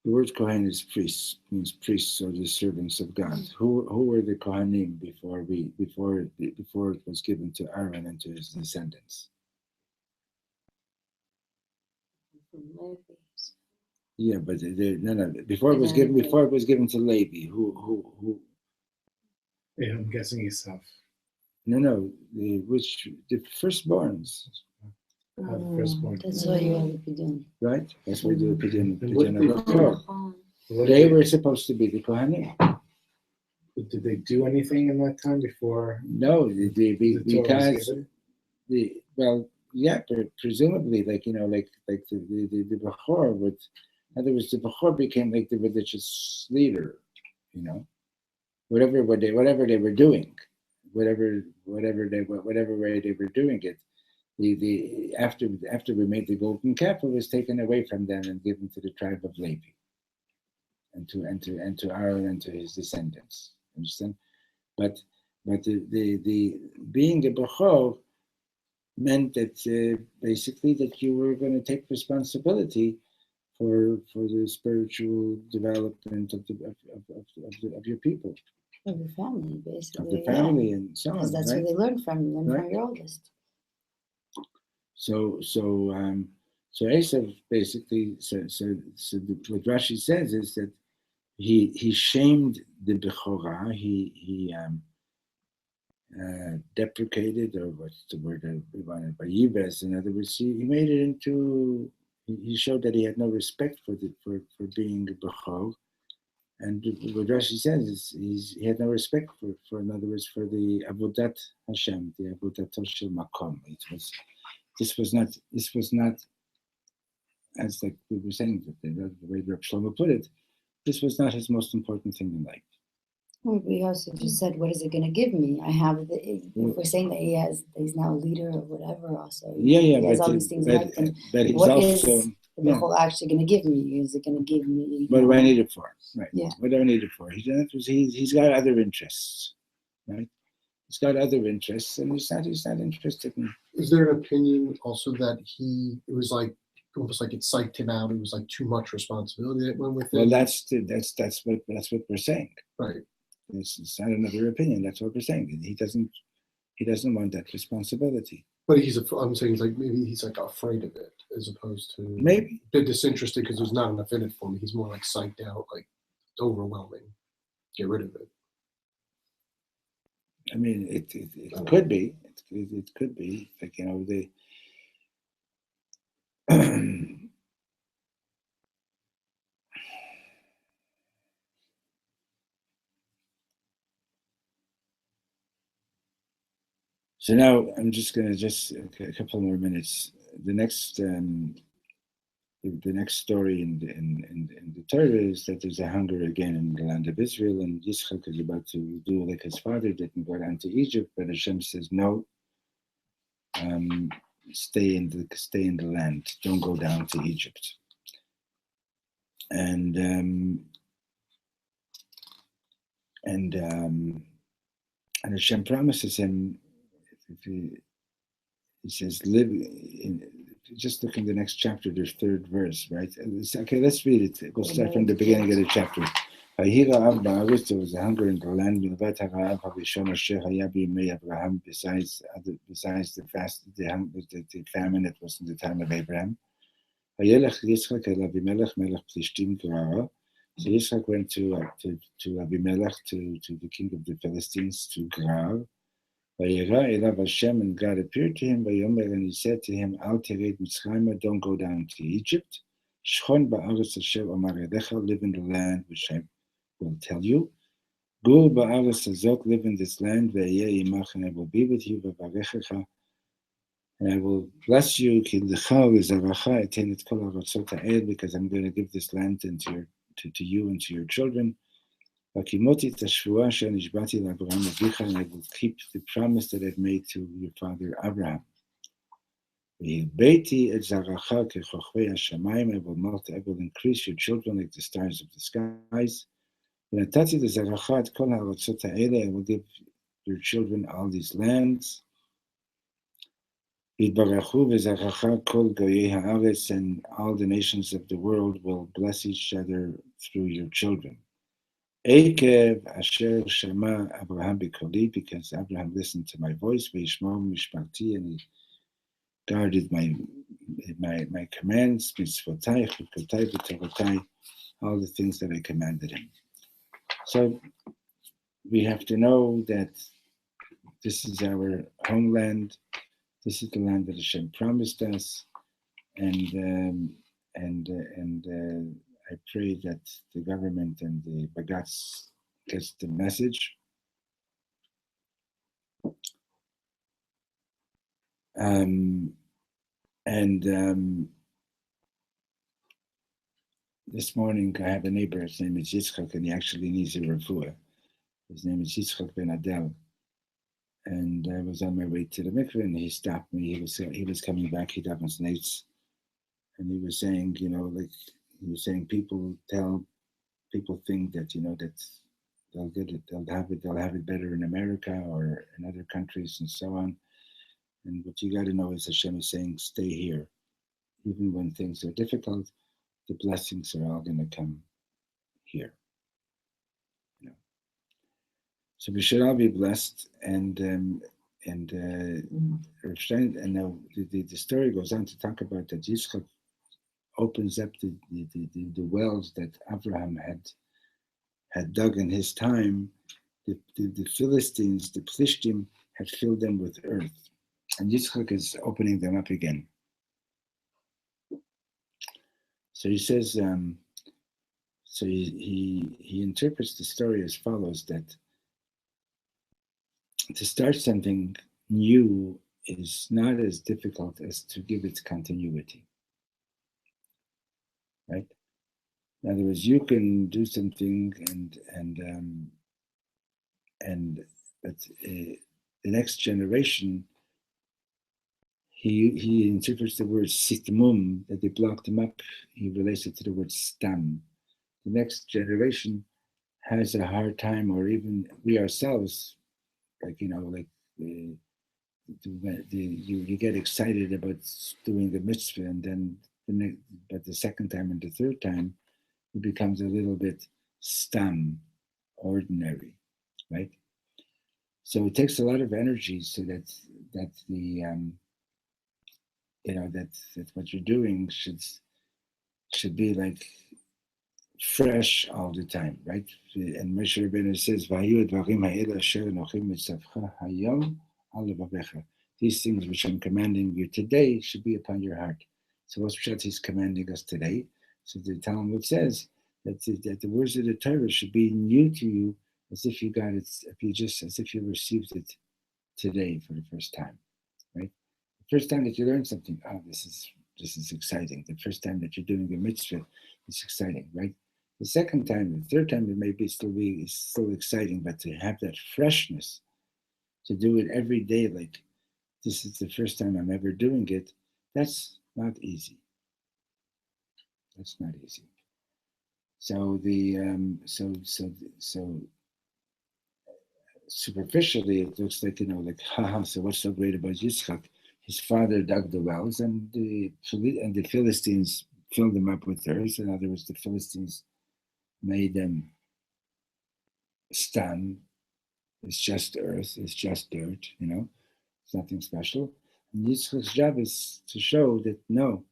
The word Kohen is priests, means priests or the servants of God. Who were the Kohanim before it was given to Aaron and to his descendants? Yeah, but no. Before it was given to Levi. Who? Yeah, I'm guessing Esau. No. The firstborns. Firstborn. That's what you have to be doing. Right? That's what we do Pidyon What- Abachor. What They did were supposed to be the Kohanim. Did they do anything in that time before No, the Torah was because given? presumably, like the Bachor would. In other words, the Bachor became like the religious leader. Whatever they were doing, whatever way they were doing it. After we made the golden calf, it was taken away from them and given to the tribe of Levi, and to Aaron and to his descendants. Understand? But the being a bechor meant that basically that you were going to take responsibility for the spiritual development of your people, Of your family, basically. of the family, and so on. Because that's right? where they learn from. Learn Right. from your oldest. So Esav basically, what Rashi says is that he shamed the Bechorah. He deprecated, or what's the word that we wanted, by Yives. In other words, he made it into. He showed that he had no respect for being a Bechor. And what Rashi says is he had no respect for in other words, for the Avodat Hashem, the Avodat Shel Makom. This was not, as like we were saying, the way Reb Shlomo put it, this was not his most important thing in life. Well, we also just said, what is it going to give me? If we're saying that he's now a leader or whatever, also. Yeah, He has all these things in life. But he's What also, is the Bechor actually going to give me? Is it going to give me? what do I need it for? Right. Yeah. What do I need it for? He's got other interests, right? He's got other interests, and he's not interested in. Is there an opinion also that it was like almost like it psyched him out? It was like too much responsibility that went with it. Well, that's what we're saying. Right. It's not another opinion. That's what we're saying. He doesn't want that responsibility. But I'm saying he's like maybe he's like afraid of it as opposed to Maybe a bit disinterested because there's not enough in it for me. He's more like psyched out, like overwhelming. Get rid of it. I mean, it could be. It could be like the. So now I'm just going to a couple more minutes. The next story in the Torah is that there's a hunger again in the land of Israel, and Yitzchak is about to do like his father did and go down to Egypt, but Hashem says no. Stay in the land. Don't go down to Egypt. And Hashem promises him. He says, live in, just look in the next chapter, the third verse, right? Okay, let's read it. We'll start from the beginning of the chapter. There was a hunger in the land, besides the fast, the famine that was in the time of Abraham. So Yitzchak went to Abimelech, to the king of the Philistines, to Gerar. Vayera elav Hashem, and God appeared to him. Vayomer, and he said to him, Al tered Mitzrayim, don't go down to Egypt. Shchon ba'aretz asher amar yadecha, live in the land which I will tell you. Gur ba'aretz hazot, live in this land. Ve'yeh imach, and I will be with you. V'varechecha, and I will bless you. Ki lecha v'zaracha etein et kol ha'aratzot ha'el, because I'm going to give this land to you and to your children. Vakimoti tashvua asher nishbati l'Avraham avicha, and I will keep the promise that I've made to your father Abraham. V'yirbeiti et zaracha kechochvei hashamayim, I will increase your children like the stars of the skies. V'natati l'zaracha et kol ha'aratzot ha'ele, I will give your children all these lands. V'yitbarachu v'zaracha kol goyei ha'aretz, and all the nations of the world will bless each other through your children. Ekev asher shama Abraham b'koli, because Abraham listened to my voice, v'yishmor mishpati, and he guarded my commands, mitzvotai, chukotai, v'torotai, all the things that I commanded him. So we have to know that this is our homeland. This is the land that Hashem promised us, and I pray that the government and the Bagatz gets the message. This morning I have a neighbor, his name is Yitzchak, and he actually needs a refuah. His name is Yitzchak Ben Adel. And I was on my way to the mikveh, and he stopped me. He was coming back, he davens nights, and he was saying, people think that, that they'll get it, they'll have it better in America or in other countries and so on. And what you got to know is Hashem is saying, stay here. Even when things are difficult, the blessings are all going to come here. So we should all be blessed, and now the story goes on to talk about that Yitzchak opens up the wells that Abraham had dug in his time. The Philistines, the Plishtim, had filled them with earth, and Yitzchak is opening them up again. So he says, so he interprets the story as follows: that to start something new is not as difficult as to give it continuity, right? In other words, you can do something but the next generation, he interprets the word sitmum, that they blocked him up. He relates it to the word stam. The next generation has a hard time, or even we ourselves, you get excited about doing the mitzvah, and then but the second time and the third time, it becomes a little bit stam, ordinary, right? So it takes a lot of energy so that what you're doing should be like fresh all the time, right? And Moshe Rabbeinu says, these things which I'm commanding you today should be upon your heart. So what's Pshat he's commanding us today? So the Talmud says that the words of the Torah should be new to you, as if you got it, as if you received it today for the first time, right? The first time that you learn something, this is exciting. The first time that you're doing a mitzvah, it's exciting, right? The second time, the third time, it may still exciting, but to have that freshness, to do it every day, like this is the first time I'm ever doing it, that's not easy. That's not easy. So so superficially, it looks like, haha, so what's so great about Yitzchak? His father dug the wells, and the Philistines filled them up with earth. In other words, the Philistines made them stand. It's just earth, it's just dirt, it's nothing special. And Yitzchak's job is to show that no,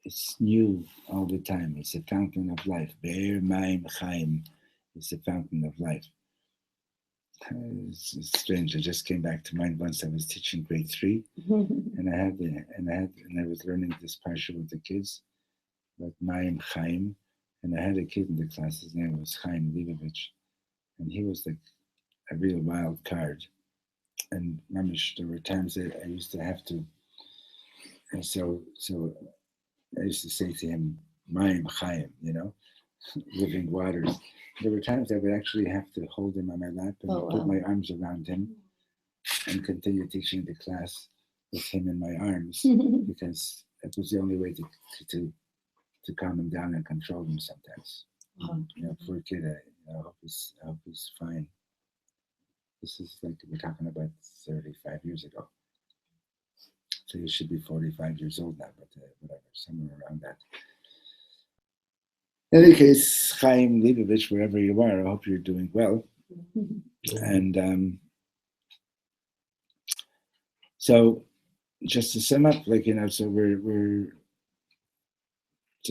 it's new all the time. It's a fountain of life. Be'er Mayim Chaim is a fountain of life. It's strange. I just came back to mind once. I was teaching grade 3, and I was learning this parsha with the kids, about Mayim Chaim, and I had a kid in the class. His name was Chaim Leibovich, and he was like a real wild card. And mamish, there were times that I used to have to, and so I used to say to him, Mayim Chaim, living waters. There were times I would actually have to hold him on my lap and put my arms around him and continue teaching the class with him in my arms, because it was the only way to calm him down and control him sometimes. Poor kid, I hope he's fine. This is like we're talking about 35 years ago. So he should be 45 years old now, but whatever, somewhere around that. In any case, Chaim Leibovich, wherever you are, I hope you're doing well. And so, just to sum up, so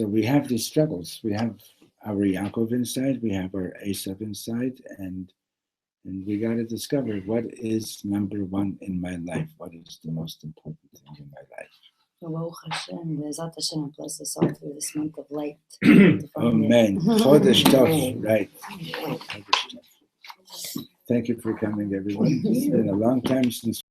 we have these struggles. We have our Yaakov inside, we have our Esav inside, and we got to discover what is number one in my life. What is the most important thing in my life? Baruch Hashem, Be'ezat Hashem, bless us all through this month of light. Amen. Chodesh Tov, right. Chodesh Tov. Thank you for coming, everyone. It's been a long time since